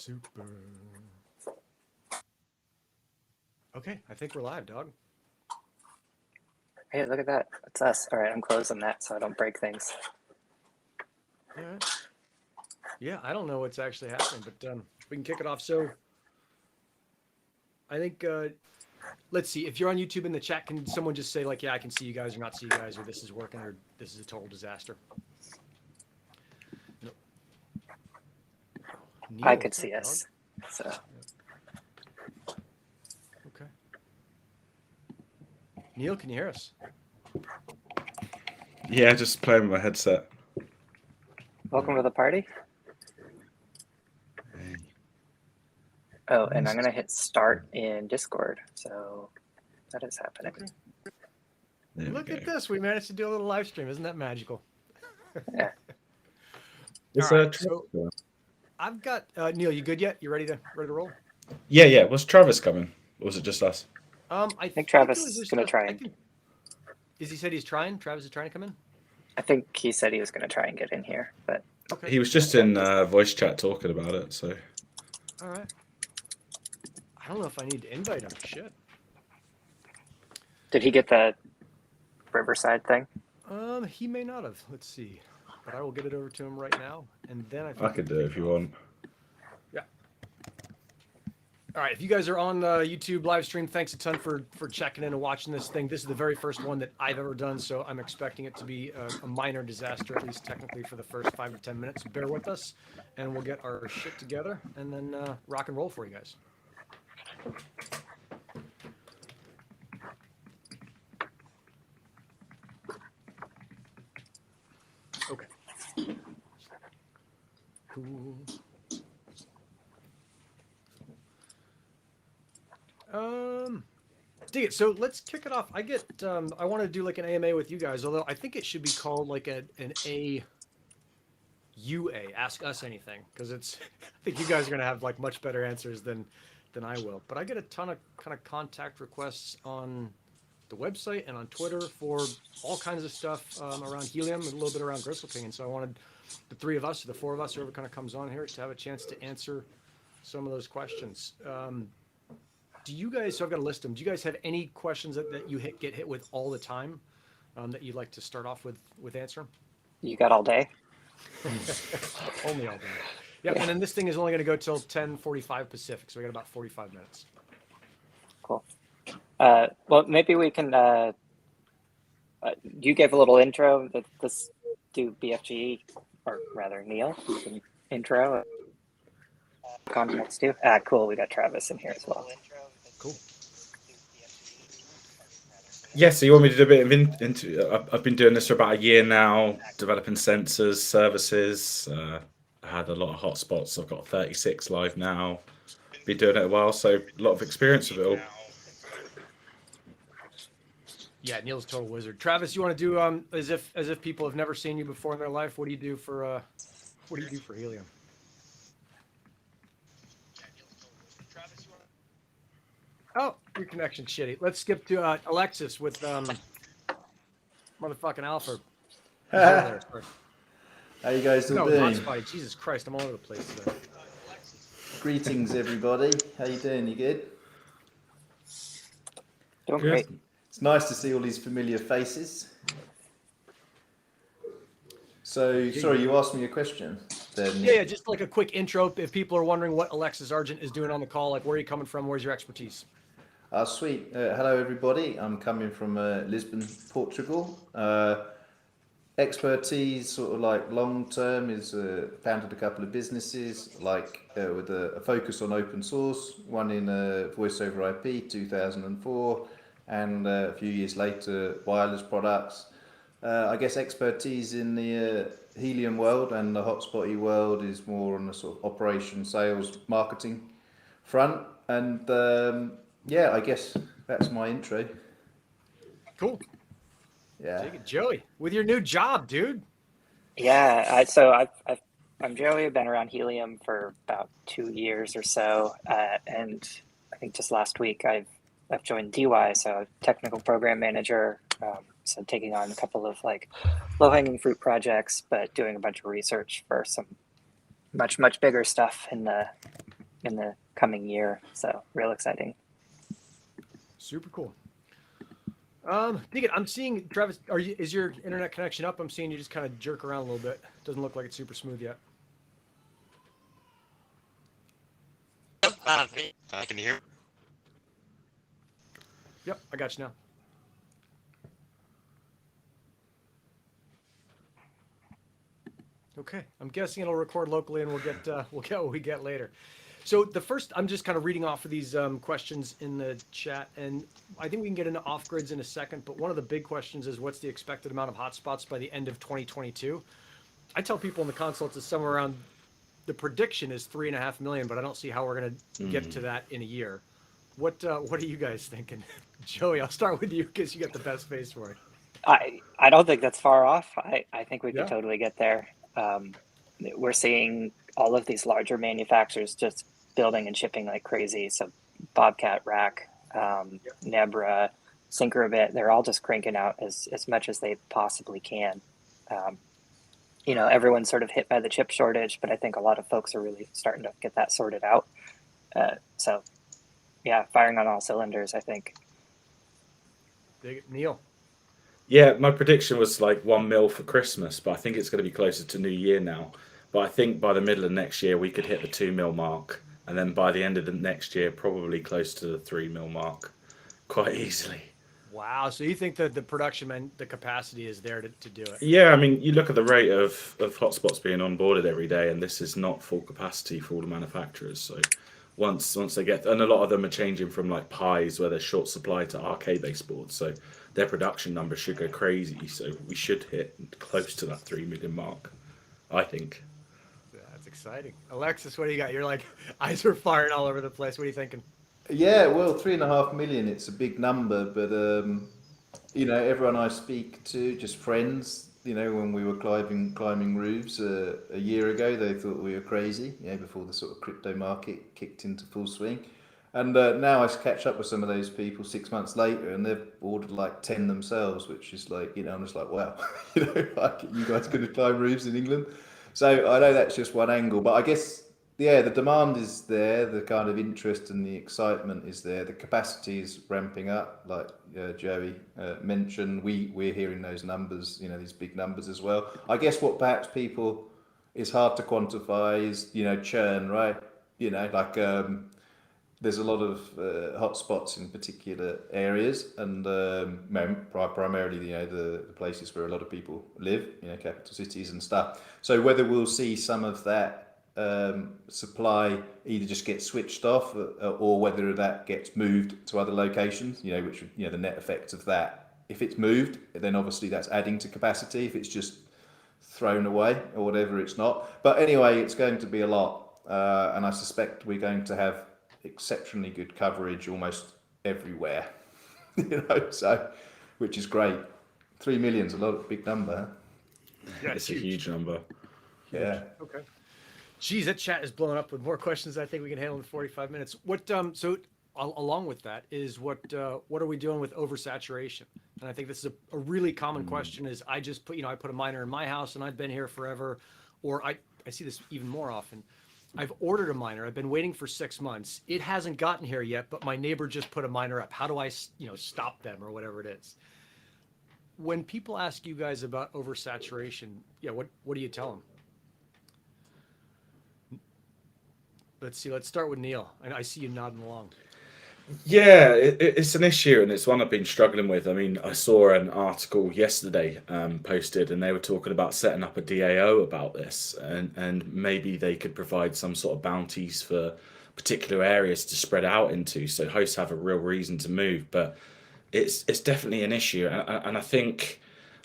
Super. Okay, I think we're live, dog. Hey, look at that. It's us. All right, I'm closing that so I don't break things. All right. Yeah, I don't know what's actually happening, but we can kick it off. So I think, let's see, if you're on YouTube in the chat, can someone just say like, yeah, I can see you guys or not see you guys, or this is working, or this is a total disaster? No. Neil, I could see us. So. Okay. Neil, can you hear us? Yeah, just playing with my headset. Welcome to the party. Oh, and I'm going to hit start in Discord. So that is happening. Okay. Look at this. We managed to do a little live stream. Isn't that magical? Yeah. All right. So I've got Neil, you good yet? You ready to roll? Yeah. Was Travis coming? Or was it just us? I think Travis is going to try. Is he said he's trying? Travis is trying to come in? I think he said he was going to try and get in here, but okay. He was just in voice chat talking about it, so. All right. I don't know if I need to invite him. Shit. Did he get the Riverside thing? He may not have. Let's see. But I will get it over to him right now, and then I could do it if you want. Yeah. All right. If you guys are on YouTube live stream, thanks a ton for checking in and watching this thing. This is the very first one that I've ever done, so I'm expecting it to be a minor disaster, at least technically for the first 5 to 10 minutes. Bear with us, and we'll get our shit together, and then rock and roll for you guys. Okay. Cool. Dig it. So let's kick it off. I want to do like an AMA with you guys, although I think it should be called like an AUA, Ask Us Anything, because it's, I think you guys are going to have like much better answers than I will. But I get a ton of kind of contact requests on the website and on Twitter for all kinds of stuff around Helium and a little bit around Gristleking. And so I wanted the three of us, or the four of us, whoever kind of comes on here, to have a chance to answer some of those questions. Do you guys, so I've got to list them, do you guys have any questions that you get hit with all the time that you'd like to start off with answering? You got all day? Only all day. Yep, and then this thing is only going to go till 10:45 Pacific, so we got about 45 minutes. Cool. Well, maybe we can, you gave a little intro, but let's do BFG, or rather Neil, you can intro context too. Cool, we got Travis in here as well. Cool. Yeah, so you want me to do a bit of I've been doing this for about a year now, developing sensors, services. I had a lot of hotspots. I've got 36 live now. Been doing it a while, so a lot of experience with it all. Yeah, Neil's a total wizard. Travis, you want to do as if people have never seen you before in their life? What do you do for Helium? Oh, your connection's shitty. Let's skip to Alexis with motherfucking Alpha. How you guys all doing? Hotspot. Jesus Christ, I'm all over the place today. Greetings, everybody. How you doing? You good? Doing great. It's nice to see all these familiar faces. So, sorry, you asked me a question. Then. Yeah, just like a quick intro. If people are wondering what Alexis Argent is doing on the call, like where are you coming from? Where's your expertise? Sweet. Hello, everybody. I'm coming from Lisbon, Portugal. Expertise, sort of like long term, is founded a couple of businesses, like with a focus on open source. One in voice over IP, 2004, and a few years later, wireless products. I guess expertise in the Helium world and the Hotspot world is more on the sort of operation, sales, marketing front. And yeah, I guess that's my intro. Cool. Yeah. Take it, Joey, with your new job, dude. Yeah, I'm Joey. I've been around Helium for about 2 years or so, and I think just last week I've joined DY, so technical program manager. So taking on a couple of like low-hanging fruit projects, but doing a bunch of research for some much bigger stuff in the in the coming year. So real exciting. Super cool. Deacon, I'm seeing Travis. Is your internet connection up? I'm seeing you just kind of jerk around a little bit. Doesn't look like it's super smooth yet. I can hear. Yep, I got you now. Okay, I'm guessing it'll record locally, and we'll get what we get later. So the first, I'm just kind of reading off of these questions in the chat, and I think we can get into off-grids in a second, but one of the big questions is what's the expected amount of hotspots by the end of 2022? I tell people in the consults it's somewhere around, the prediction is 3.5 million, but I don't see how we're going to get to that in a year. What are you guys thinking? Joey, I'll start with you because you got the best face for it. I don't think that's far off. I think we Yeah. could totally get there. We're seeing all of these larger manufacturers just building and shipping like crazy. So Bobcat, Rack, 𝗫𝗫, 𝗫𝗀𝗃𝗃, they're all just cranking out as much as they possibly can. Everyone's sort of hit by the chip shortage, but I think a lot of folks are really starting to get that sorted out. So yeah, firing on all cylinders, I think. Neil. Yeah, my prediction was like 1 mil for Christmas, but I think it's going to be closer to New Year now. But I think by the middle of next year, we could hit the 2 mil mark. And then by the end of the next year, probably close to the 3 mil mark quite easily. Wow. So you think that the production and the capacity is there to do it? Yeah, I mean, you look at the rate of hotspots being onboarded every day, and this is not full capacity for all the manufacturers. So once they get, and a lot of them are changing from like pies where there's short supply to arcade-based boards. So their production numbers should go crazy. So we should hit close to that 3 million mark, I think. That's exciting. Alexis, what do you got? You're like, eyes are firing all over the place. What are you thinking? Yeah, well, 3.5 million, it's a big number, but everyone I speak to, just friends, when we were climbing roofs a year ago, they thought we were crazy, before the sort of crypto market kicked into full swing. And now I catch up with some of those people 6 months later, and they've ordered like 10 themselves, which is like, I'm just like, wow, like, you guys going to climb roofs in England? So I know that's just one angle, but I guess, yeah, the demand is there, the kind of interest and the excitement is there, the capacity is ramping up, like Joey mentioned. We're hearing those numbers, these big numbers as well. I guess what perhaps people is hard to quantify is, churn, right? There's a lot of hotspots in particular areas, and primarily, the places where a lot of people live, capital cities and stuff. So whether we'll see some of that supply either just get switched off, or whether that gets moved to other locations, which the net effect of that, if it's moved, then obviously that's adding to capacity. If it's just thrown away or whatever, it's not. But anyway, it's going to be a lot, and I suspect we're going to have exceptionally good coverage almost everywhere, so, which is great. 3 million's a big number. Huh? Yeah, It's a huge number. Yeah. Okay. Geez, that chat is blowing up with more questions than I think we can handle in 45 minutes. What so along with that is what are we doing with oversaturation? And I think this is a really common question. Is I just put I put a miner in my house and I've been here forever, or I see this even more often. I've ordered a miner. I've been waiting for 6 months. It hasn't gotten here yet, but my neighbor just put a miner up. How do I stop them or whatever it is? When people ask you guys about oversaturation, what do you tell them? Let's see. Let's start with Neil. I see you nodding along. Yeah, it's an issue, and it's one I've been struggling with. I mean, I saw an article yesterday posted, and they were talking about setting up a DAO about this, and maybe they could provide some sort of bounties for particular areas to spread out into, so hosts have a real reason to move. But it's definitely an issue, and I think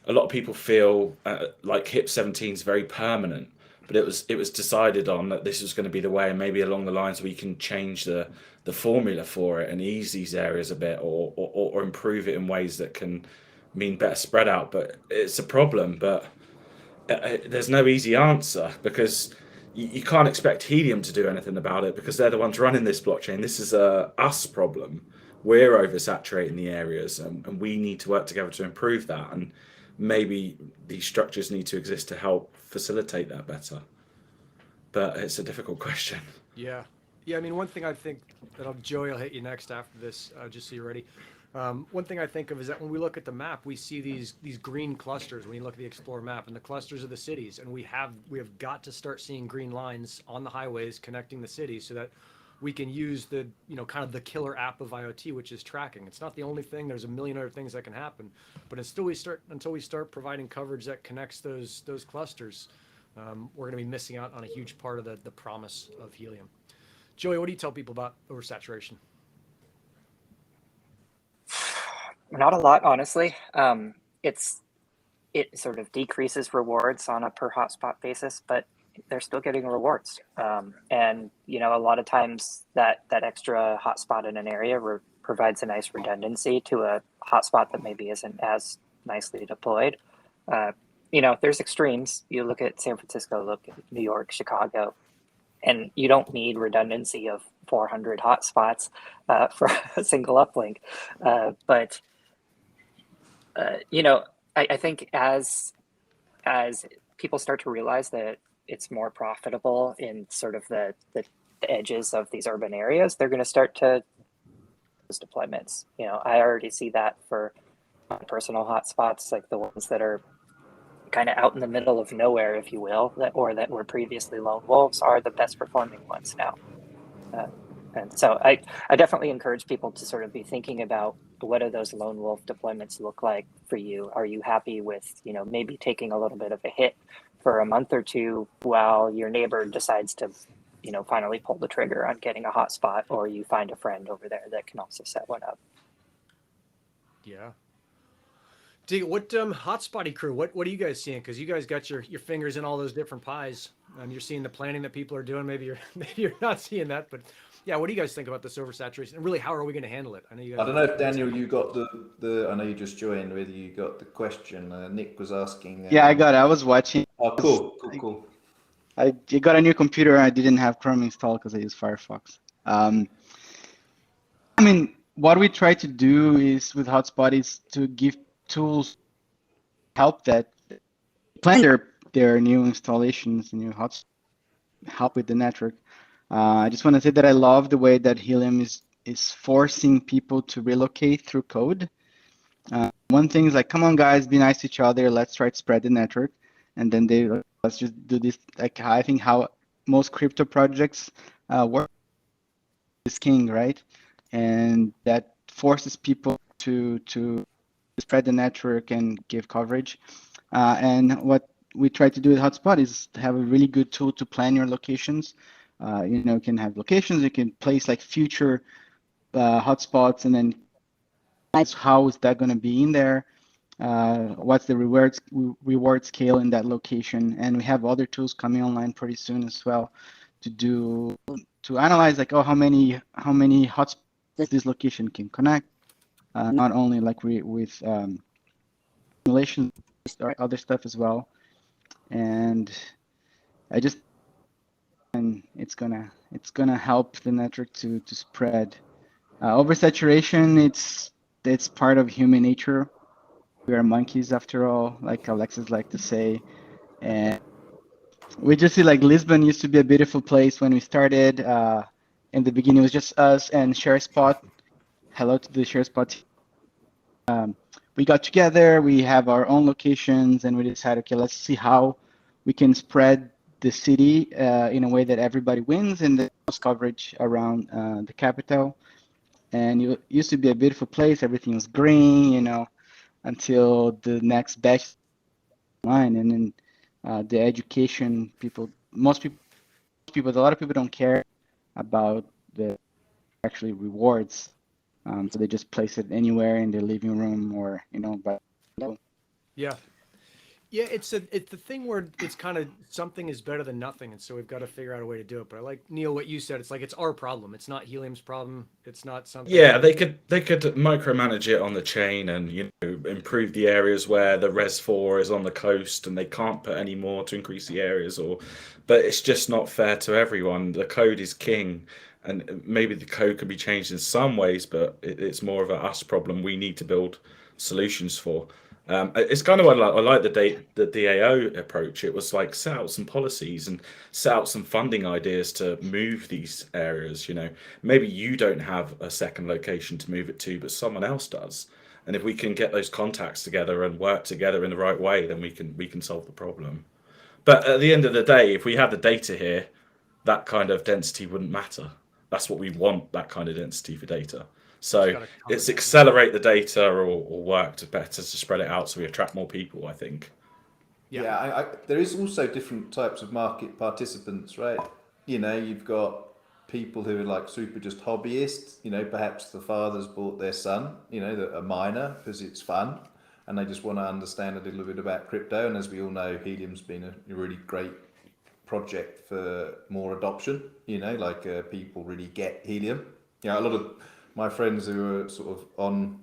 a lot of people feel like HIP 17 is very permanent, but it was decided on that this was going to be the way, and maybe along the lines we can change the formula for it and ease these areas a bit, or improve it in ways that can mean better spread out. But it's a problem, but there's no easy answer, because you can't expect Helium to do anything about it, because they're the ones running this blockchain. This is a us problem. We're oversaturating the areas, and we need to work together to improve that, and maybe these structures need to exist to help facilitate that better. But it's a difficult question. Yeah. Yeah, I mean, one thing I think that Joey will hit you next after this, just so you're ready. One thing I think of is that when we look at the map, we see these green clusters. When you look at the Explore map, and the clusters of the cities, and we have got to start seeing green lines on the highways connecting the cities, so that we can use the kind of the killer app of IoT, which is tracking. It's not the only thing. There's a million other things that can happen, but until we start providing coverage that connects those clusters, we're going to be missing out on a huge part of the promise of Helium. Joey, what do you tell people about oversaturation? Not a lot, honestly. It sort of decreases rewards on a per hotspot basis, but they're still getting rewards. And a lot of times that extra hotspot in an area provides a nice redundancy to a hotspot that maybe isn't as nicely deployed. There's extremes. You look at San Francisco, look at New York, Chicago, and you don't need redundancy of 400 hotspots for a single uplink. I think as people start to realize that it's more profitable in sort of the edges of these urban areas, they're going to start to those deployments. I already see that for my personal hotspots, like the ones that are kind of out in the middle of nowhere, if you will, that were previously lone wolves, are the best performing ones now. And so I definitely encourage people to sort of be thinking about, what do those lone wolf deployments look like for you? Are you happy with, maybe taking a little bit of a hit for a month or two while your neighbor decides to, finally pull the trigger on getting a hotspot, or you find a friend over there that can also set one up? Yeah. What Hotspotty crew? What are you guys seeing? Because you guys got your fingers in all those different pies. You're seeing the planning that people are doing. Maybe you're not seeing that, but yeah. What do you guys think about this oversaturation? And really, how are we going to handle it? I know you guys. I don't know if Daniel, you got the. I know you just joined. Whether you got the question, Nick was asking. Yeah, I got it. I was watching. Oh, cool. I got a new computer. I didn't have Chrome installed because I use Firefox. What we try to do is with Hotspot is to give tools help that plan their new installations, new hotspots, help with the network. I just want to say that I love the way that Helium is forcing people to relocate through code. One thing is like, come on guys, be nice to each other. Let's try to spread the network. And then let's just do this. Like I think how most crypto projects work is king, right? And that forces people to spread the network and give coverage. And what we try to do with Hotspot is to have a really good tool to plan your locations. You can have locations, you can place like future hotspots, and then how is that going to be in there? What's the reward scale in that location? And we have other tools coming online pretty soon as well to analyze like, how many hotspots this location can connect. Not only like with simulations, other stuff as well. And it's gonna help the network to spread. Oversaturation, it's part of human nature. We are monkeys after all, like Alexis like to say. And we just see like Lisbon used to be a beautiful place when we started. In the beginning, it was just us and ShareSpot. Hello to the ShareSpot. We got together, we have our own locations, and we decided, okay, let's see how we can spread the city in a way that everybody wins and the most coverage around the capital. And it used to be a beautiful place, everything was green, until the next batch line. And then the education people, a lot of people don't care about the actually rewards. So they just place it anywhere in their living room or, but Yeah. Yeah, it's the thing where it's kind of something is better than nothing, and so we've got to figure out a way to do it. But I like, Neil, what you said. It's like it's our problem. It's not Helium's problem. It's not something. Yeah, they could micromanage it on the chain and improve the areas where the Res 4 is on the coast and they can't put any more to increase the areas, but it's just not fair to everyone. The code is king, and maybe the code could be changed in some ways, but it's more of a us problem we need to build solutions for. It's kind of what I like the DAO approach. It was like set out some policies and set out some funding ideas to move these areas. You know, maybe you don't have a second location to move it to, but someone else does. And if we can get those contacts together and work together in the right way, then we can solve the problem. But at the end of the day, if we had the data here, that kind of density wouldn't matter. That's what we want, that kind of density for data. So it's accelerate the data or work to better to spread it out so we attract more people, I think. Yeah, there is also different types of market participants, right? You know, you've got people who are like super just hobbyists, you know, perhaps the father's bought their son, you know, a miner because it's fun and they just want to understand a little bit about crypto. And as we all know, Helium's been a really great project for more adoption, you know, like people really get Helium. You know, a lot of my friends who are sort of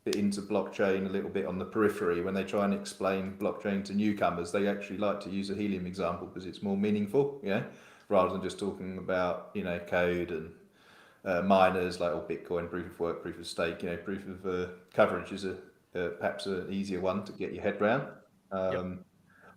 into blockchain a little bit on the periphery, when they try and explain blockchain to newcomers, they actually like to use a Helium example because it's more meaningful, yeah, rather than just talking about, you know, code and miners like Bitcoin, proof of work, proof of stake. You know, proof of coverage is perhaps an easier one to get your head around.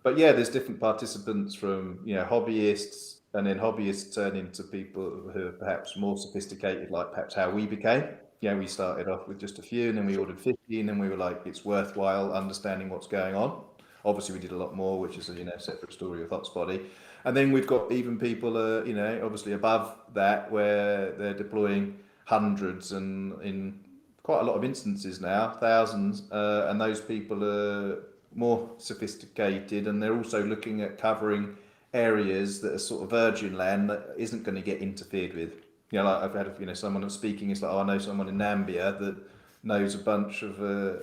But yeah, there's different participants from, you know, hobbyists, and then hobbyists turn into people who are perhaps more sophisticated, like perhaps how we became. You know, we started off with just a few, and then we ordered 50, and then we were like, it's worthwhile understanding what's going on. Obviously, we did a lot more, which is a, you know, separate story with Hotspot. And then we've got even people, you know, obviously above that, where they're deploying hundreds and in quite a lot of instances now, thousands, and those people are more sophisticated, and they're also looking at covering areas that are sort of virgin land that isn't going to get interfered with. You know, like I've had, you know, someone that's speaking is like, oh, I know someone in Nambia that knows a bunch of,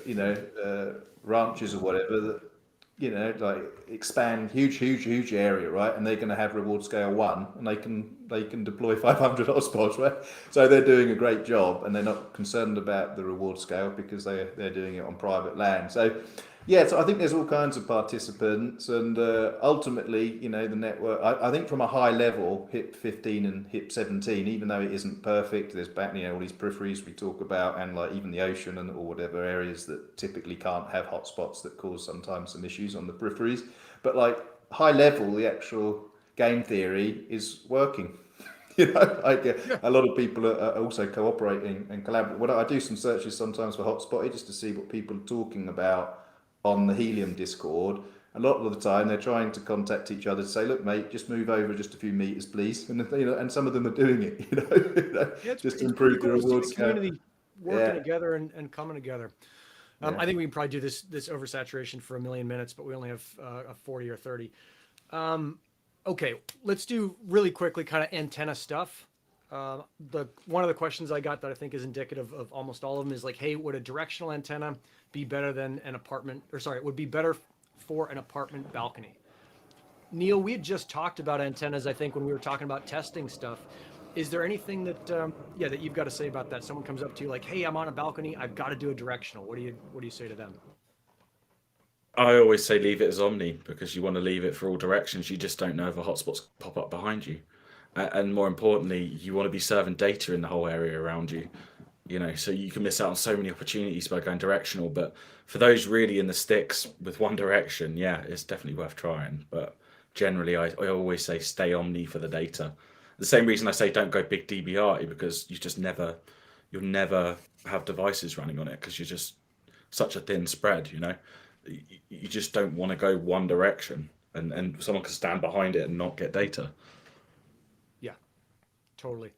you know, ranches or whatever that, you know, like expand huge area, right? And they're going to have reward scale 1, and they can deploy 500 hotspots, right? So they're doing a great job, and they're not concerned about the reward scale because they're doing it on private land. So yeah, so I think there's all kinds of participants, and ultimately, you know, the network, I think from a high level, HIP 15 and HIP 17, even though it isn't perfect, there's back, you know, all these peripheries we talk about, and like even the ocean and or whatever areas that typically can't have hotspots that cause sometimes some issues on the peripheries. But like high level, the actual game theory is working. You know, like a lot of people are also cooperating and collaborating. When I do some searches sometimes for Hotspot, just to see what people are talking about on the Helium Discord, a lot of the time they're trying to contact each other to say, look, mate, just move over just a few meters, please. And you know, and some of them are doing it, you know, Yeah, just to improve the rewards. Community working together and coming together. I think we can probably do this oversaturation for 1 million minutes, but we only have 40 or 30. Okay, let's do really quickly kind of antenna stuff. One of the questions I got that I think is indicative of almost all of them is like, hey, would a directional antenna be better than an apartment, or sorry, it would be better for an apartment balcony? Neil, we had just talked about antennas, I think, when we were talking about testing stuff. Is there anything that, that you've got to say about that? Someone comes up to you like, hey, I'm on a balcony, I've got to do a directional. What do you say to them? I always say leave it as omni, because you want to leave it for all directions. You just don't know if a hotspot's pop up behind you. And more importantly, you want to be serving data in the whole area around you. You know, so you can miss out on so many opportunities by going directional. But for those really in the sticks with one direction, yeah, it's definitely worth trying. But generally, I always say stay omni for the data. The same reason I say don't go big DBRT, because you'll never have devices running on it, because you're just such a thin spread, you know. You just don't want to go one direction, and someone can stand behind it and not get data. Yeah, totally.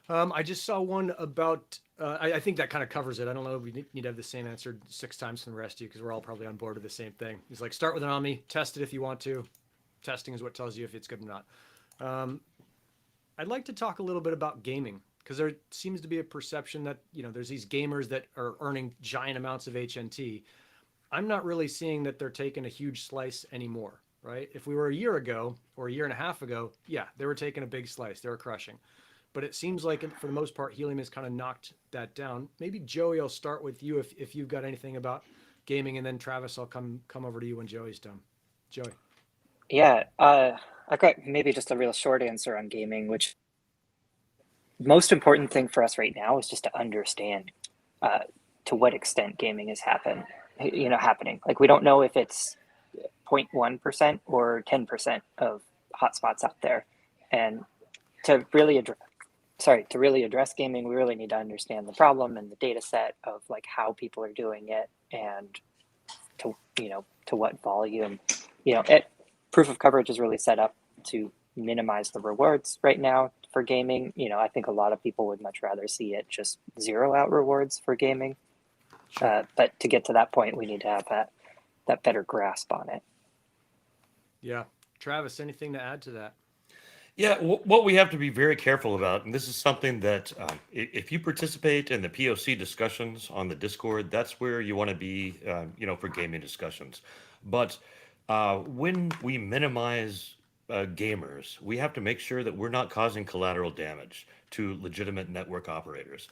I just saw one about, I think that kind of covers it. I don't know if we need to have the same answer 6 times from the rest of you, because we're all probably on board with the same thing. It's like, start with an Omni, test it if you want to. Testing is what tells you if it's good or not. I'd like to talk a little bit about gaming, because there seems to be a perception that, you know, there's these gamers that are earning giant amounts of HNT. I'm not really seeing that they're taking a huge slice anymore, right? If we were a year ago or a year and a half ago, yeah, they were taking a big slice. They were crushing. But it seems like for the most part, Helium has kind of knocked that down. Maybe Joey, I'll start with you if you've got anything about gaming, and then Travis, I'll come over to you when Joey's done. Joey. Yeah, I've got maybe just a real short answer on gaming, which most important thing for us right now is just to understand to what extent gaming has happened. happening. Like we don't know if it's 0.1% or 10% of hotspots out there. And to really address gaming, we really need to understand the problem and the data set of like how people are doing it and to what volume. Proof of coverage is really set up to minimize the rewards right now for gaming. I think a lot of people would much rather see it just zero out rewards for gaming. Sure. But to get to that point, we need to have that better grasp on it. Yeah. Travis, anything to add to that? Yeah, what we have to be very careful about, and this is something that if you participate in the POC discussions on the Discord, that's where you want to be, for gaming discussions. But when we minimize gamers, we have to make sure that we're not causing collateral damage to legitimate network operators,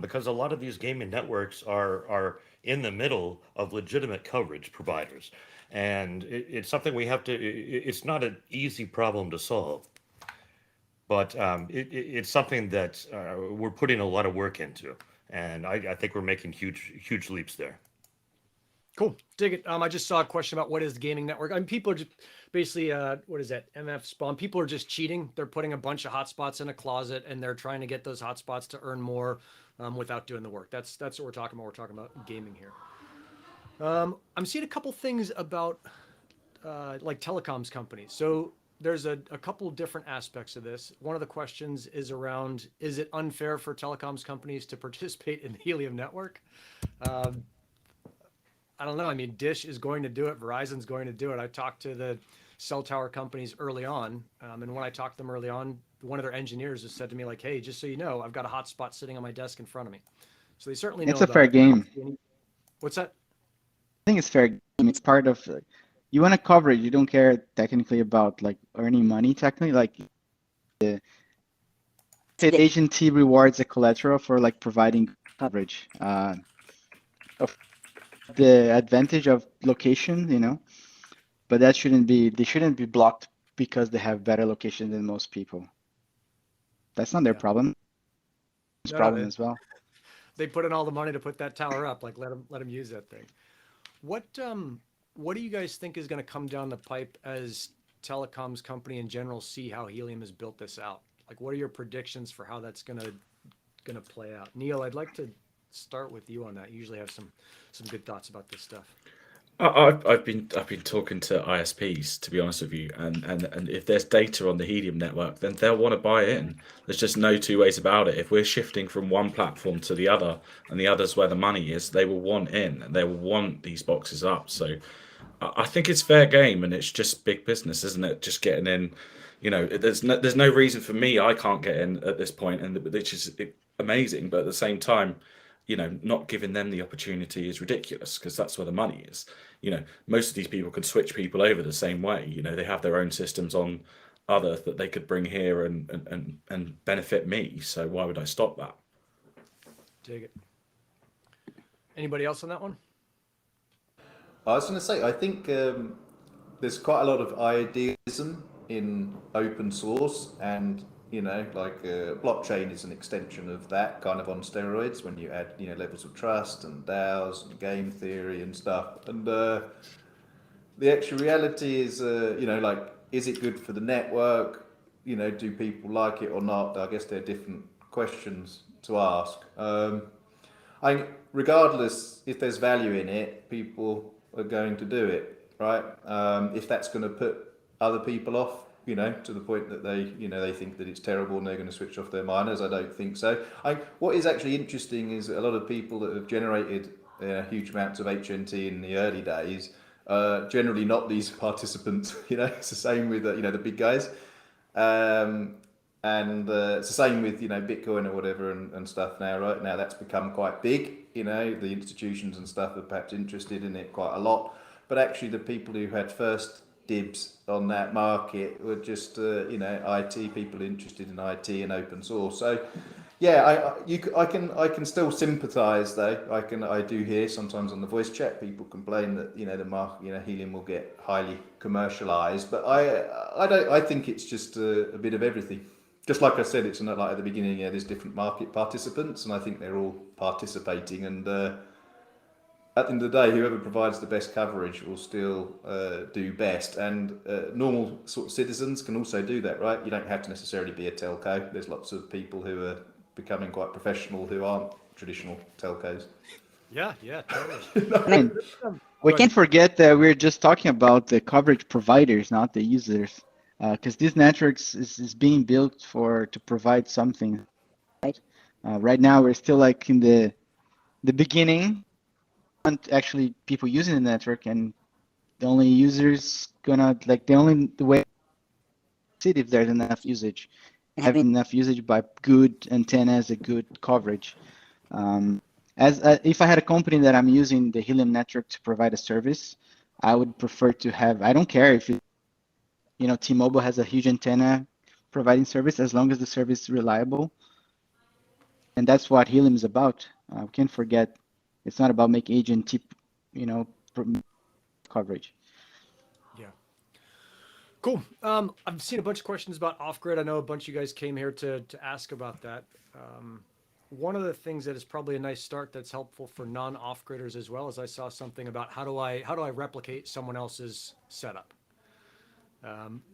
because a lot of these gaming networks are in the middle of legitimate coverage providers, and it's something we have to. It's not an easy problem to solve. But it's something that we're putting a lot of work into, and I think we're making huge leaps there. Cool. Dig it. I just saw a question about what is the gaming network. I mean, people are just basically, what is that? MF spawn. People are just cheating. They're putting a bunch of hotspots in a closet and they're trying to get those hotspots to earn more without doing the work. That's what we're talking about. We're talking about gaming here. I'm seeing a couple things about like telecoms companies. So there's a couple different aspects of this. One of the questions is around, is it unfair for telecoms companies to participate in the Helium network? I don't know. I mean, Dish is going to do it. Verizon's going to do it. I talked to the cell tower companies early on. And when I talked to them early on, one of their engineers has said to me like, hey, just so you know, I've got a hotspot sitting on my desk in front of me. So they certainly know It's a fair game. What's that? I think it's fair game. It's part of you want to cover it. You don't care technically about like earning money technically. Like the state agency rewards a collateral for like providing coverage. Of the advantage of location, but they shouldn't be blocked because they have better location than most people. That's not their problem. It's problem as well. They put in all the money to put that tower up. Like let them use that thing. What do you guys think is going to come down the pipe as telecoms company in general see how Helium has built this out? Like, what are your predictions for how that's going to play out? Neil, I'd like to start with you on that. You usually have some good thoughts about this stuff. I've been talking to ISPs, to be honest with you, and if there's data on the Helium network, then they'll want to buy in. There's just no two ways about it. If we're shifting from one platform to the other, and the other's where the money is, they will want in. They will want these boxes up. So I think it's fair game, and it's just big business, isn't it? Just getting in. There's no reason for me I can't get in at this point, and which is amazing. But at the same time, not giving them the opportunity is ridiculous because that's where the money is. Most of these people can switch people over the same way. They have their own systems on other that they could bring here and benefit me. So why would I stop that? Dig it. Anybody else on that one? I was going to say, I think there's quite a lot of idealism in open source, and blockchain is an extension of that, kind of on steroids, when you add levels of trust and DAOs and game theory and stuff. And the actual reality is, is it good for the network? Do people like it or not? I guess they're different questions to ask. Regardless, if there's value in it, people are going to do it, right? If that's going to put other people off, to the point that they think that it's terrible and they're going to switch off their miners, I don't think so. What is actually interesting is a lot of people that have generated huge amounts of HNT in the early days, generally not these participants. It's the same with the big guys, and it's the same with Bitcoin or whatever and stuff now. Right now, that's become quite big. The institutions and stuff are perhaps interested in it quite a lot, but actually the people who had first dibs on that market were just IT people interested in IT and open source. So yeah, I can still sympathize though. I do hear sometimes on the voice chat people complain that the market, Helium will get highly commercialized, but I think it's just a bit of everything. Just like I said, it's not like at the beginning, there's different market participants, and I think they're all participating, and at the end of the day, whoever provides the best coverage will still do best. And normal sort of citizens can also do that, right? You don't have to necessarily be a telco. There's lots of people who are becoming quite professional who aren't traditional telcos. Yeah, totally. And we can't forget that we're just talking about the coverage providers, not the users, because these networks is being built to provide something. Right? Right now, we're still like in the beginning, and actually people using the network, and the only users the way see if there's enough usage, having enough usage by good antennas, a good coverage. If I had a company that I'm using the Helium network to provide a service, I would prefer to have. I don't care if T-Mobile has a huge antenna providing service, as long as the service is reliable. And that's what Helium is about. We can't forget, it's not about making agent coverage. Yeah. Cool. I've seen a bunch of questions about off-grid. I know a bunch of you guys came here to ask about that. One of the things that is probably a nice start that's helpful for non-off-gridders as well is I saw something about how do I replicate someone else's setup.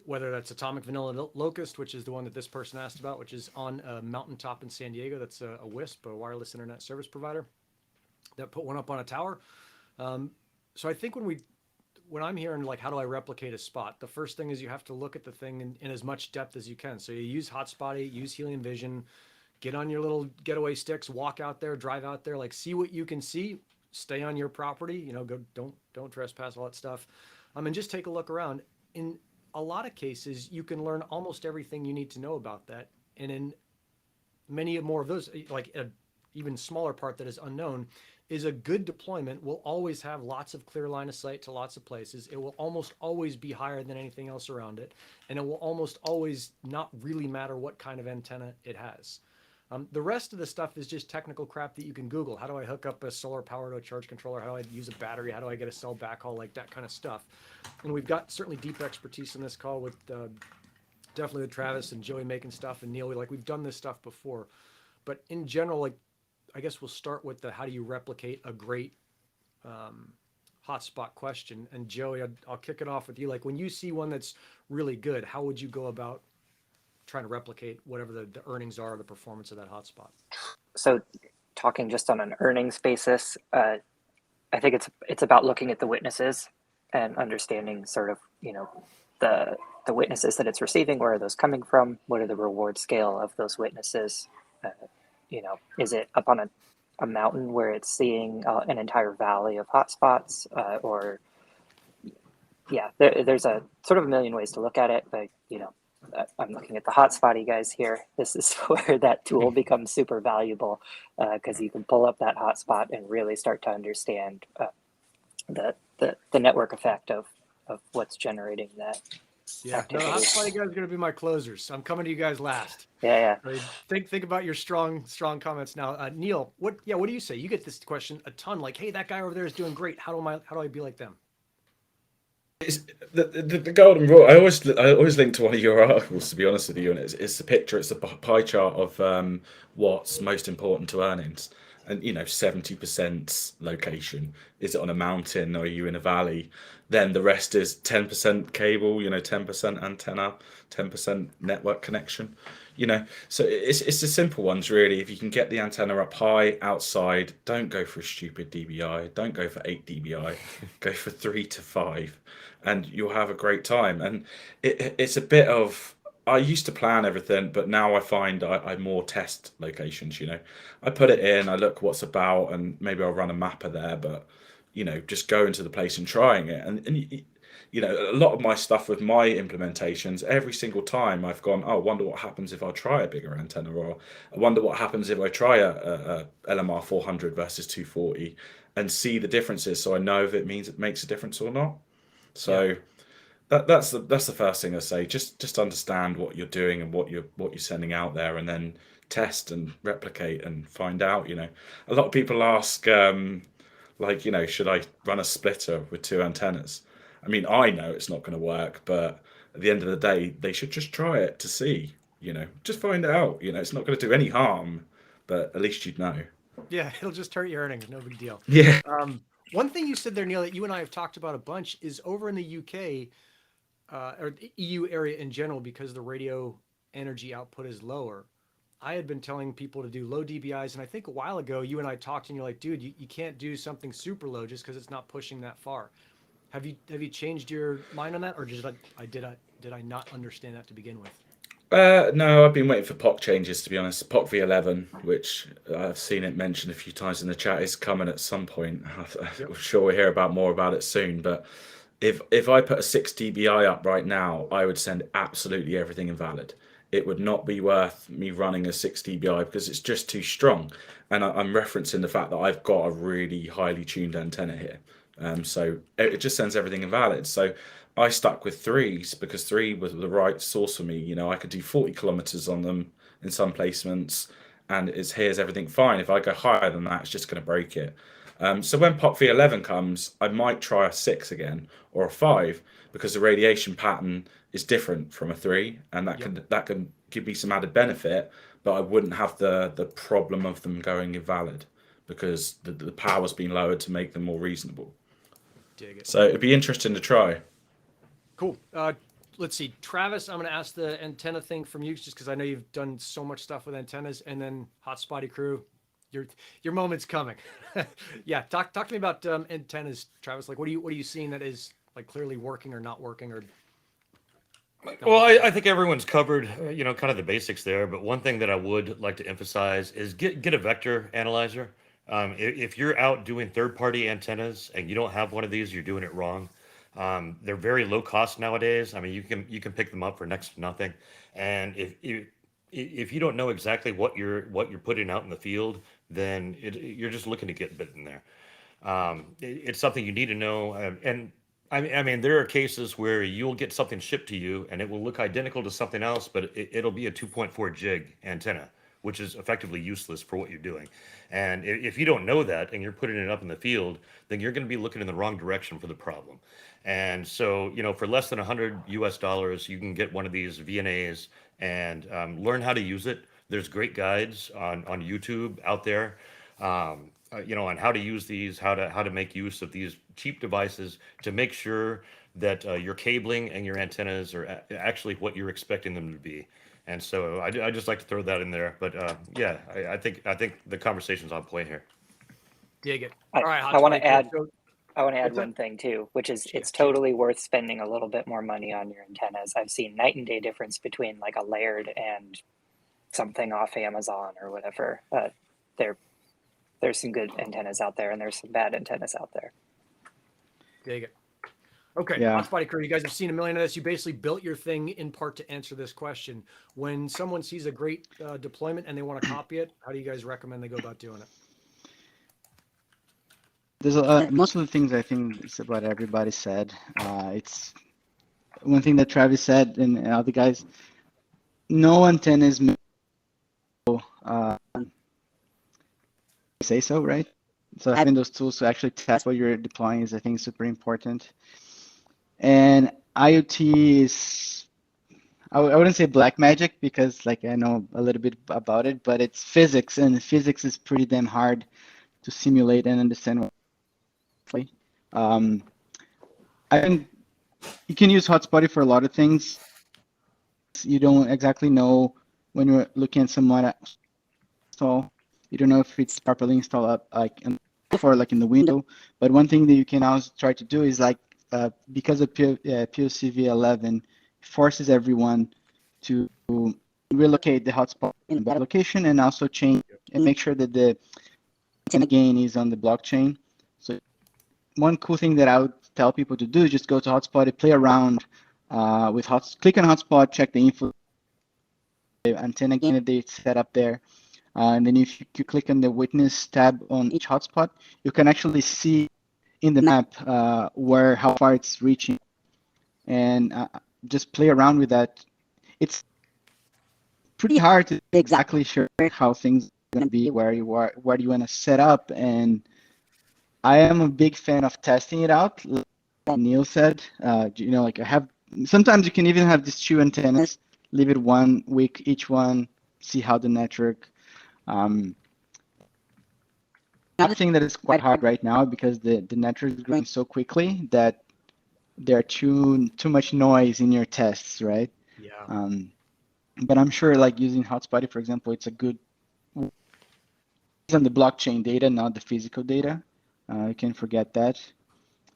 Whether that's Atomic Vanilla Locust, which is the one that this person asked about, which is on a mountaintop in San Diego. That's a 𝗺SP, a wireless internet service provider, that put one up on a tower. So I think when I'm hearing like, how do I replicate a spot? The first thing is you have to look at the thing in as much depth as you can. So you use Hotspot, use Helium.Vision, get on your little getaway sticks, walk out there, drive out there, like see what you can see, stay on your property, go, don't trespass, all that stuff. And just take a look around. In a lot of cases, you can learn almost everything you need to know about that. And in many more of those, like an even smaller part that is unknown, is a good deployment will always have lots of clear line of sight to lots of places. It will almost always be higher than anything else around it. And it will almost always not really matter what kind of antenna it has. The rest of the stuff is just technical crap that you can Google. How do I hook up a solar power to a charge controller? How do I use a battery? How do I get a cell backhaul? Like that kind of stuff. And we've got certainly deep expertise in this call with definitely with Travis and Joey making stuff and Neil. Like we've done this stuff before. But in general, like I guess we'll start with the how do you replicate a great hotspot question. And Joey, I'll kick it off with you. Like when you see one that's really good, how would you go about trying to replicate whatever the earnings are, the performance of that hotspot? So talking just on an earnings basis, I think it's about looking at the witnesses and understanding sort of, the witnesses that it's receiving, where are those coming from? What are the reward scale of those witnesses? Is it up on a mountain where it's seeing an entire valley of hotspots? There's a sort of a million ways to look at it, but, I'm looking at the 𝗺spotty guys here. This is where that tool becomes super valuable because you can pull up that hotspot and really start to understand the network effect of what's generating that. Yeah, activity. no, 𝗺spotty guys are going to be my closers. I'm coming to you guys last. Yeah. So think about your strong comments now. Neil, what do you say? You get this question a ton. Like, hey, that guy over there is doing great. How do I be like them? It's the golden rule. I always link to one of your articles, to be honest with you, and it's the picture. It's the pie chart of what's most important to earnings, and 70% location. Is it on a mountain or are you in a valley? Then the rest is 10% cable, 10% antenna, 10% network connection. So it's the simple ones really. If you can get the antenna up high outside, don't go for a stupid DBI, don't go for 8 DBI, go for 3 to 5, and you'll have a great time. And it's a bit of, I used to plan everything, but now I find I more test locations. I put it in, I look what's about, and maybe I'll run a mapper there, but just going to the place and trying it. And a lot of my stuff with my implementations, every single time I've gone, oh, I wonder what happens if I try a bigger antenna, or I wonder what happens if I try a LMR 400 versus 240 and see the differences, so I know if it makes a difference or not. So that's the first thing I say. Just understand what you're doing and what you're sending out there, and then test and replicate and find out. A lot of people ask, should I run a splitter with 2 antennas? I mean, I know it's not going to work, but at the end of the day, they should just try it to see, just find out, it's not going to do any harm, but at least you'd know. Yeah, it'll just hurt your earnings. No big deal. Yeah. One thing you said there, Neil, that you and I have talked about a bunch is over in the UK or the EU area in general, because the radio energy output is lower. I had been telling people to do low dBIs, and I think a while ago you and I talked, and you're like, dude, you can't do something super low just because it's not pushing that far. Have you changed your mind on that, or did I not understand that to begin with? No, I've been waiting for POC changes, to be honest. 𝗵𝗃 which I've seen it mentioned a few times in the chat, is coming at some point. I'm sure we'll hear more about it soon. But if I put a 6 dBi up right now, I would send absolutely everything invalid. It would not be worth me running a 6 dBi because it's just too strong. And I'm referencing the fact that I've got a really highly tuned antenna here. So it just sends everything invalid. So I stuck with 3s because 3 was the right source for me. You know, I could do 40 kilometers on them in some placements, and here's everything fine. If I go higher than that, it's just going to break it. So when 𝗵𝗃 comes, I might try a 6 again or a 5 because the radiation pattern is different from a 3, and that can give me some added benefit, but I wouldn't have the problem of them going invalid because the power's been lowered to make them more reasonable. Dig it. So it'd be interesting to try. Cool. Let's see, Travis, I'm going to ask the antenna thing from you just because I know you've done so much stuff with antennas, and then Hotspotty crew, your moment's coming. Yeah, talk to me about antennas, Travis. Like, what are you seeing that is like clearly working or not working? Or well, I think everyone's covered, kind of the basics there. But one thing that I would like to emphasize is get a vector analyzer. If you're out doing third-party antennas and you don't have one of these, you're doing it wrong. They're very low cost nowadays. I mean, you can pick them up for next to nothing. And if you don't know exactly what you're putting out in the field, then you're just looking to get bitten there. It's something you need to know. And I mean, there are cases where you'll get something shipped to you and it will look identical to something else, but it'll be a 2.4 gig antenna, which is effectively useless for what you're doing. And if you don't know that and you're putting it up in the field, then you're going to be looking in the wrong direction for the problem. And so, for less than $100 US, you can get one of these VNAs and learn how to use it. There's great guides on YouTube out there, on how to use these, how to make use of these cheap devices to make sure that your cabling and your antennas are actually what you're expecting them to be. And so I just like to throw that in there. But yeah, I think the conversation's on point here. Dig it. All right, I want to add What's one that? thing too, which is Sure. it's totally worth spending a little bit more money on your antennas. I've seen night and day difference between like a layered and something off Amazon or whatever. There's some good antennas out there and there's some bad antennas out there. Dig it. Okay, Yeah. Hotspotty crew, you guys have seen a million of this. You basically built your thing in part to answer this question. When someone sees a great deployment and they want to copy it, how do you guys recommend they go about doing it? There's most of the things I think is what everybody said. It's one thing that Travis said and other guys. No antenna is say so, right? So having those tools to actually test what you're deploying is, I think, super important. And IoT is, I wouldn't say black magic because like I know a little bit about it, but it's physics, and physics is pretty damn hard to simulate and understand. I think you can use Hotspotty for a lot of things. You don't exactly know when you're looking at someone install. You don't know if it's properly installed up like in the window. But one thing that you can also try to do is like because of POCV11 forces everyone to relocate the hotspot in that location and also change and make sure that the gain is on the blockchain. So one cool thing that I would tell people to do is just go to Hotspot and play around with click on Hotspot, check the info, the antenna gain that they set up there. And then if you click on the witness tab on each hotspot, you can actually see in the map how far it's reaching, and just play around with that. It's pretty hard to be exactly sure how things are going to be, where you are, where you want to set up. And I am a big fan of testing it out. Like Neil said, like I have, sometimes you can even have these 2 antennas, leave it 1 week each one, see how the network I think that it's quite hard right now because the network is growing so quickly that there are too much noise in your tests, right? Yeah. But I'm sure like using Hotspot, for example, it's a good, it's on the blockchain data, not the physical data. You can't forget that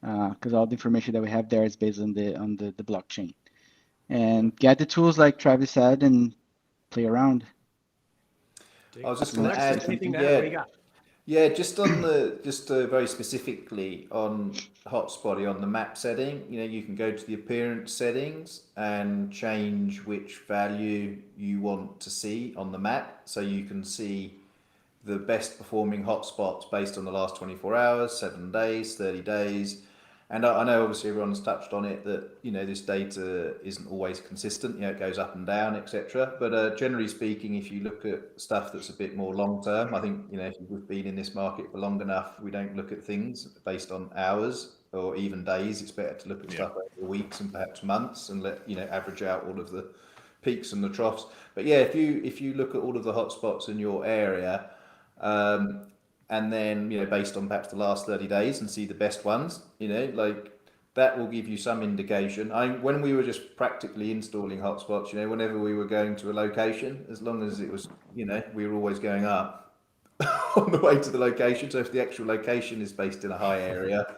because all the information that we have there is based on the blockchain. And get the tools like Travis said and play around. I was just going to Alexis, add, anything to add? What do you got? yeah, just on very specifically on Hotspot on the map setting, you can go to the appearance settings and change which value you want to see on the map. So you can see the best performing hotspots based on the last 24 hours, 7 days, 30 days. And I know obviously everyone's touched on it that, this data isn't always consistent, it goes up and down, etc. But generally speaking, if you look at stuff that's a bit more long term, I think, if we've been in this market for long enough, we don't look at things based on hours or even days. It's better to look at stuff over weeks and perhaps months and let, average out all of the peaks and the troughs. But yeah, if you look at all of the hotspots in your area, and then, based on perhaps the last 30 days and see the best ones, like that will give you some indication. When we were just practically installing hotspots, whenever we were going to a location, as long as it was, we were always going up on the way to the location. So if the actual location is based in a high area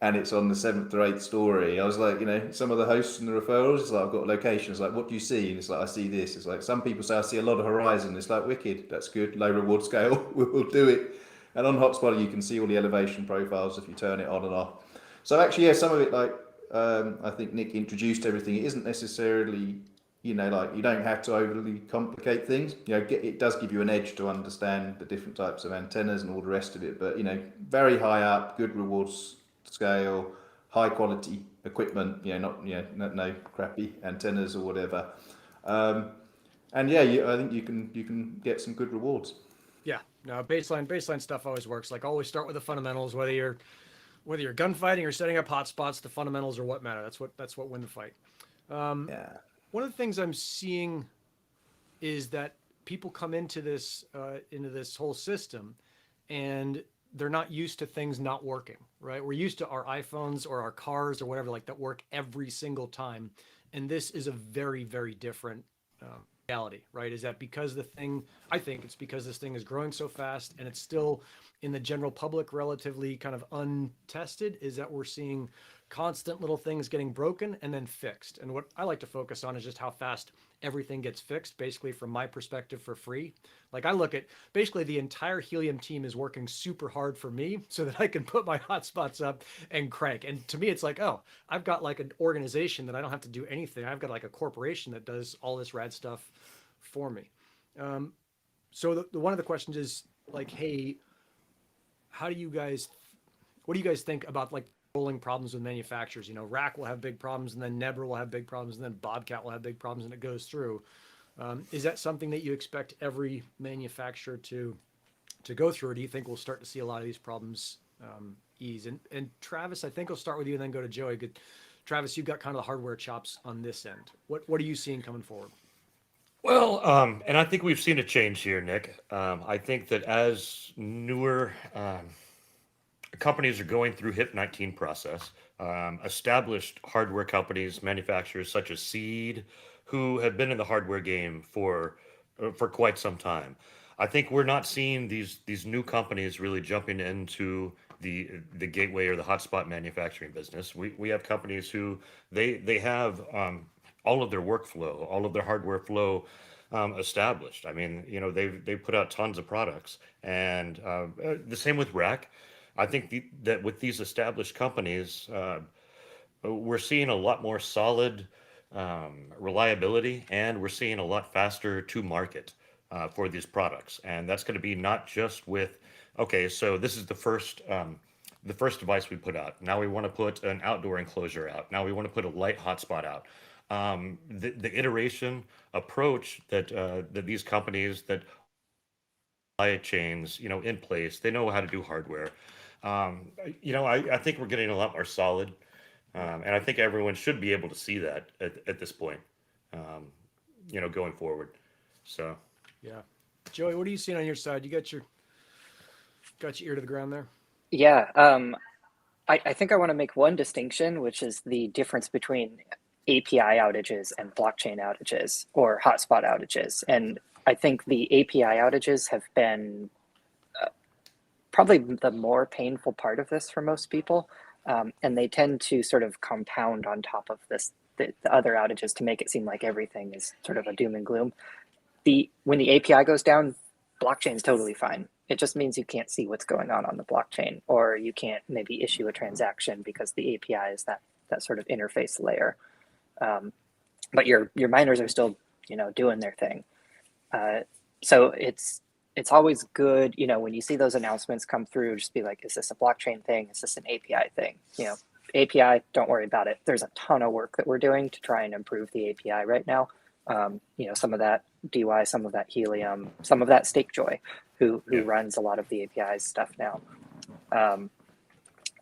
and it's on the 7th or 8th story, I was like, some of the hosts and the referrals, it's like, I've got locations, like, what do you see? And it's like, I see this. It's like, some people say, I see a lot of horizon. It's like, wicked, that's good, low reward scale, we'll do it. And on Hotspot, you can see all the elevation profiles if you turn it on and off. So actually, yeah, some of it, like, I think Nick introduced everything. It isn't necessarily, like, you don't have to overly complicate things. It does give you an edge to understand the different types of antennas and all the rest of it. But, very high up, good rewards scale, high quality equipment, no crappy antennas or whatever. And yeah, I think you can get some good rewards. Yeah, no, baseline stuff always works. Like, always start with the fundamentals, whether you're gunfighting or setting up hotspots, the fundamentals are what matter. That's what win the fight. Yeah. One of the things I'm seeing is that people come into this whole system and they're not used to things not working, right? We're used to our iPhones or our cars or whatever like that work every single time. And this is a very, very different reality, right? Is that because I think it's because this thing is growing so fast and it's still in the general public relatively kind of untested, is that we're seeing constant little things getting broken and then fixed. And what I like to focus on is just how fast everything gets fixed, basically from my perspective for free. Like, I look at basically the entire Helium team is working super hard for me so that I can put my hotspots up and crank. And to me, it's like, oh, I've got like an organization that I don't have to do anything. I've got like a corporation that does all this rad stuff for me. So one of the questions is like, hey, what do you guys think about like rolling problems with manufacturers? Rack will have big problems, and then Nebra will have big problems, and then Bobcat will have big problems, and it goes through. Is that something that you expect every manufacturer to go through, or do you think we'll start to see a lot of these problems ease? And Travis, I think I'll start with you and then go to Joey. Good, Travis, you've got kind of the hardware chops on this end. What are you seeing coming forward? Well, and I think we've seen a change here, Nick. I think that as newer companies are going through HIP-19 process, established hardware companies, manufacturers such as Seed, who have been in the hardware game for quite some time. I think we're not seeing these new companies really jumping into the gateway or the hotspot manufacturing business. We have companies who they have all of their workflow, all of their hardware flow established. I mean, they put out tons of products, and the same with Rack. I think that with these established companies, we're seeing a lot more solid reliability, and we're seeing a lot faster to market for these products. And that's going to be not just with, okay, so this is the first device we put out. Now we want to put an outdoor enclosure out. Now we want to put a light hotspot out. The iteration approach that these companies that supply chains, in place, they know how to do hardware. I think we're getting a lot more solid, and I think everyone should be able to see that at this point, going forward. So, yeah, Joey, what are you seeing on your side? You got your got your ear to the ground there? Yeah, I think I want to make one distinction, which is the difference between API outages and blockchain outages or hotspot outages. And I think the API outages have been probably the more painful part of this for most people. And they tend to sort of compound on top of this, the other outages, to make it seem like everything is sort of a doom and gloom. When the API goes down, blockchain's totally fine. It just means you can't see what's going on the blockchain, or you can't maybe issue a transaction because the API is that sort of interface layer. But your miners are still, doing their thing. So it's always good, when you see those announcements come through, just be like, is this a blockchain thing? Is this an API thing? API, don't worry about it. There's a ton of work that we're doing to try and improve the API right now. Some of that 𝗵, some of that Helium, some of that 𝗕𝗀𝗃𝗁, who runs a lot of the API stuff now.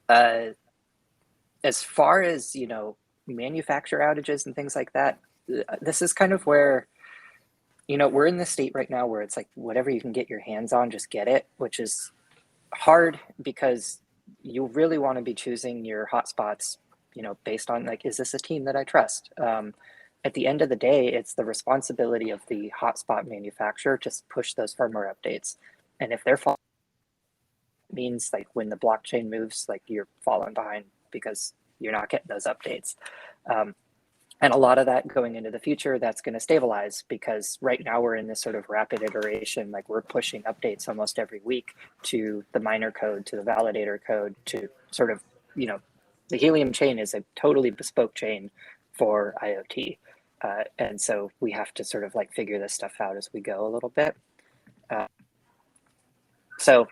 As far as, manufacturer outages and things like that, this is kind of where, we're in this state right now where it's like whatever you can get your hands on, just get it, which is hard because you really want to be choosing your hotspots, based on like, is this a team that I trust? At the end of the day, it's the responsibility of the hotspot manufacturer to push those firmware updates. And if they're falling, it means like when the blockchain moves, like you're falling behind because you're not getting those updates. And a lot of that going into the future, that's going to stabilize, because right now we're in this sort of rapid iteration. Like we're pushing updates almost every week to the miner code, to the validator code, to sort of, the Helium chain is a totally bespoke chain for IoT. And so we have to sort of like figure this stuff out as we go a little bit. So,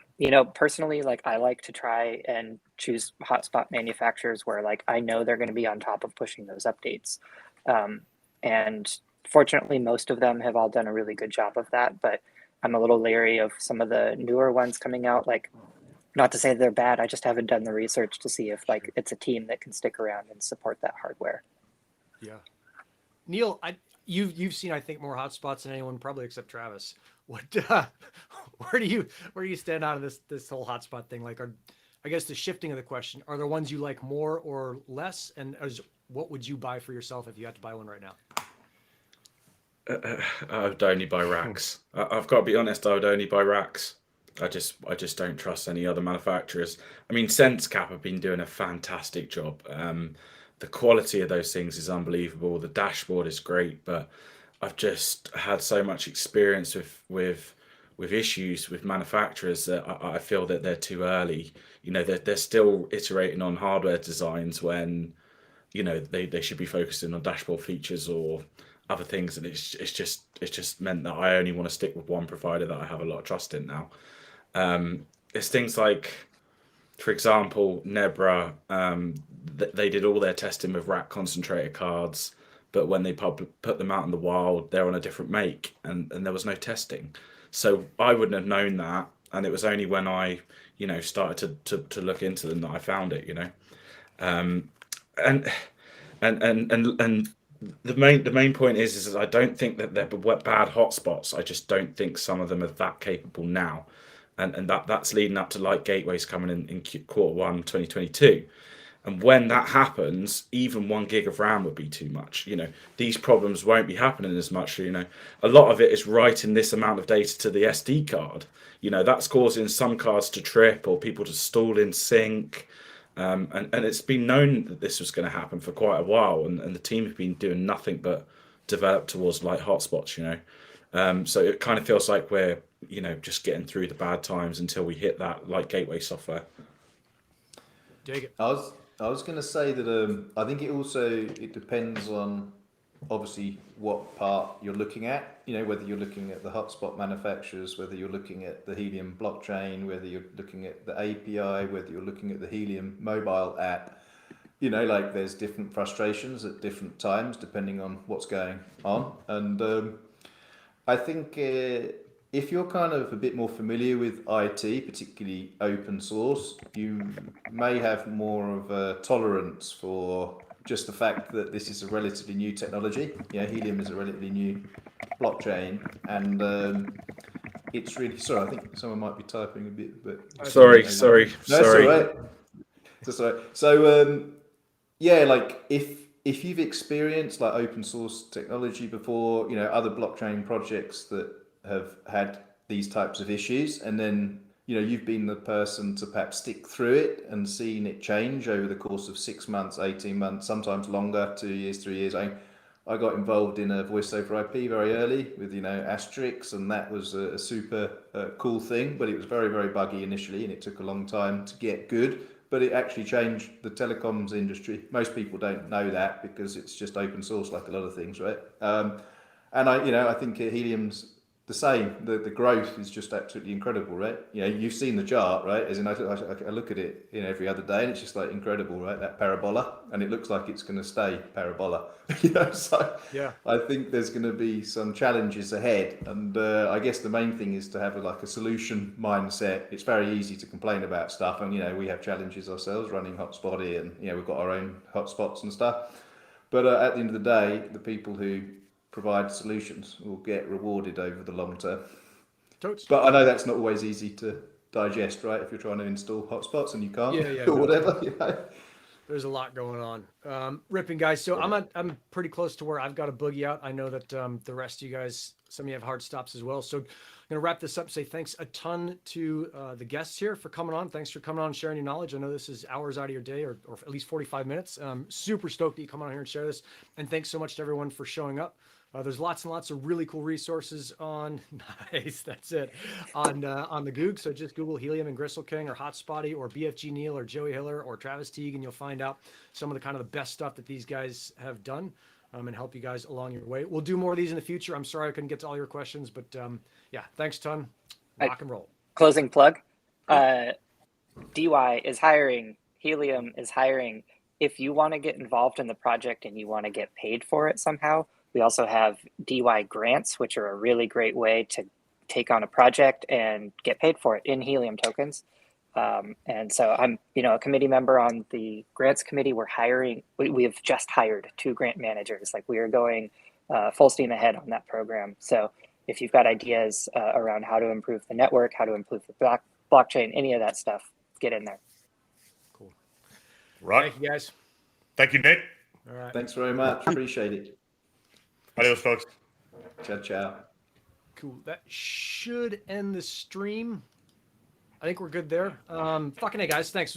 personally, like I like to try and choose hotspot manufacturers where like I know they're going to be on top of pushing those updates. And fortunately, most of them have all done a really good job of that, but I'm a little leery of some of the newer ones coming out. Like, not to say they're bad, I just haven't done the research to see if like it's a team that can stick around and support that hardware. Yeah. Neil, you've seen, I think, more hotspots than anyone, probably except Travis. What where do you stand out of this whole hotspot thing? Like, I guess the shifting of the question, are there ones you like more or less? And what would you buy for yourself if you had to buy one right now? I would only buy racks. I've got to be honest, I would only buy racks. I just don't trust any other manufacturers. I mean, SenseCap have been doing a fantastic job. The quality of those things is unbelievable. The dashboard is great, but I've just had so much experience with issues with manufacturers that I feel that they're too early. They're still iterating on hardware designs when, they should be focusing on dashboard features or other things, and it's just meant that I only want to stick with one provider that I have a lot of trust in now. It's things like, for example, 𝗫𝗫, they did all their testing with rack concentrator cards, but when they put them out in the wild, they're on a different make, and there was no testing. So I wouldn't have known that, and it was only when I, started to look into them that I found it. And the main point is I don't think that they're bad hotspots. I just don't think some of them are that capable now. And that's leading up to light gateways coming in Q1 2022. And when that happens, even 1 gig of RAM would be too much. These problems won't be happening as much. A lot of it is writing this amount of data to the SD card. That's causing some cards to trip or people to stall in sync. And it's been known that this was going to happen for quite a while. And the team have been doing nothing but develop towards light hotspots, So it kind of feels like we're, just getting through the bad times until we hit that light gateway software. Dig it. I was going to say that I think it depends on obviously what part you're looking at. Whether you're looking at the hotspot manufacturers, whether you're looking at the Helium blockchain, whether you're looking at the API, whether you're looking at the Helium mobile app. Like there's different frustrations at different times depending on what's going on. And I think if you're kind of a bit more familiar with IT, particularly open source, you may have more of a tolerance for just the fact that this is a relatively new technology. Helium is a relatively new blockchain, and it's really sorry. I think someone might be typing a bit, but Sorry. that's all right. That's all right. So yeah, like if you've experienced like open source technology before, you know, other blockchain projects that have had these types of issues, and then you know you've been the person to perhaps stick through it and seen it change over the course of 6 months, 18 months, sometimes longer, 2 years, 3 years. I got involved in a voice over IP very early with, you know, Asterix, and that was a super cool thing, but it was very, very buggy initially, and it took a long time to get good, but it actually changed the telecoms industry. Most people don't know that because it's just open source like a lot of things, right? And I think Helium's the same. The growth is just absolutely incredible, right? You know, you've seen the chart, right? As in, I look at it, you know, every other day, and it's just like incredible, right? That parabola, and it looks like it's going to stay parabola. You know, so Yeah. I think there's going to be some challenges ahead, and I guess the main thing is to have a solution mindset. It's very easy to complain about stuff, and you know, we have challenges ourselves running Hotspot here, and you know, we've got our own hotspots and stuff. But at the end of the day, the people who provide solutions will get rewarded over the long term. Totes. But I know that's not always easy to digest, right? If you're trying to install hotspots and you can't, or whatever, you know. There's a lot going on. Ripping, guys. So I'm pretty close to where I've got a boogie out. I know that the rest of you guys, some of you have hard stops as well. So I'm going to wrap this up. Say thanks a ton to the guests here for coming on. Thanks for coming on and sharing your knowledge. I know this is hours out of your day, or at least 45 minutes. Super stoked that you come on here and share this. And thanks so much to everyone for showing up. There's lots and lots of really cool resources on nice. That's it on the Goog. So just Google Helium and Gristleking or Hotspot or BFG Neil or Joey Hiller or Travis Teague, and you'll find out some of the kind of the best stuff that these guys have done and help you guys along your way. We'll do more of these in the future. I'm sorry I couldn't get to all your questions, but yeah, thanks a ton. Rock and roll. Closing plug. DY is hiring. Helium is hiring. If you want to get involved in the project and you want to get paid for it somehow, we also have DY grants, which are a really great way to take on a project and get paid for it in Helium tokens. And so I'm, a committee member on the grants committee. We're hiring. We have just hired 2 grant managers. Like, we are going full steam ahead on that program. So if you've got ideas around how to improve the network, how to improve the blockchain, any of that stuff, get in there. Cool. Right. Thank you, guys. Thank you, Nick. All right. Thanks very much. Appreciate it. Adios, folks. Ciao, ciao. Cool. That should end the stream. I think we're good there. Fucking hey, guys. Thanks.